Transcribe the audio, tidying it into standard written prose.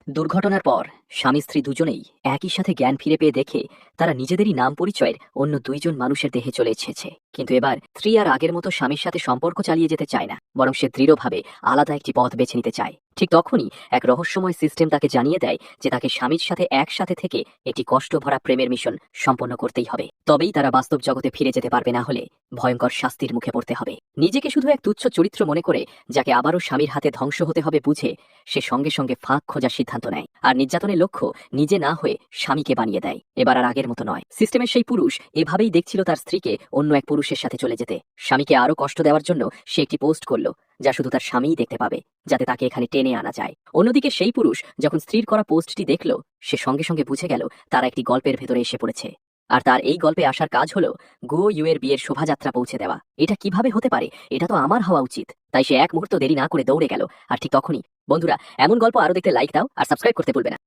দুর্ঘটনার পর স্বামী স্ত্রী দুজনেই একই সাথে জ্ঞান ফিরে পেয়ে দেখে তারা নিজেদেরই নাম পরিচয়ের অন্য দুইজন মানুষের দেহে চলে এসেছে। কিন্তু এবার স্ত্রী আর আগের মতো স্বামীর সাথে সম্পর্ক চালিয়ে যেতে চায় না, বরং সে দৃঢ়ভাবে আলাদা একটি পথ বেছে নিতে চায়। ঠিক তখনই এক রহস্যময় সিস্টেম তাকে জানিয়ে দেয় যে তাকে স্বামীর সাথে একসাথে থেকে একটি কষ্ট ভরা প্রেমের মিশন সম্পন্ন করতেই হবে। তবেই তারা বাস্তব জগতে ফিরে যেতে পারবে, না হলে ভয়ঙ্কর শাস্তির মুখে পড়তে হবে। নিজেকে শুধু এক তুচ্ছ চরিত্র মনে করে যাকে আবারও স্বামীর হাতে ধ্বংস হতে হবে বুঝে সে সঙ্গে সঙ্গে ফাঁক খোঁজার সিদ্ধান্ত নেয়, আর নির্যাতনের লক্ষ্য নিজে না হয়ে স্বামীকে বানিয়ে দেয়। এবার আর আগের মতো নয়, সিস্টেমের সেই পুরুষ এভাবেই দেখছিল তার স্ত্রীকে অন্য এক পুরুষের সাথে চলে যেতে। স্বামীকে আরো কষ্ট দেওয়ার জন্য সে একটি পোস্ট করলো, যা শুধু তার স্বামীই দেখতে পাবে, যাতে তাকে এখানে টেনে আনা যায়। অন্যদিকে সেই পুরুষ যখন স্ত্রীর করা পোস্টটি দেখল, সে সঙ্গে সঙ্গে বুঝে গেল তারা একটি গল্পের ভেতরে এসে পড়েছে। আর তার এই গল্পে আসার কাজ হলো গো ইউ এর বিয়ের শোভাযাত্রা পৌঁছে দেওয়া। এটা কিভাবে হতে পারে? এটা তো আমার হওয়া উচিত। তাই সে এক মুহূর্ত দেরি না করে দৌড়ে গেল। আর ঠিক তখনই বন্ধুরা, এমন গল্প আরো দেখতে লাইক দাও আর সাবস্ক্রাইব করতে ভুলবে না।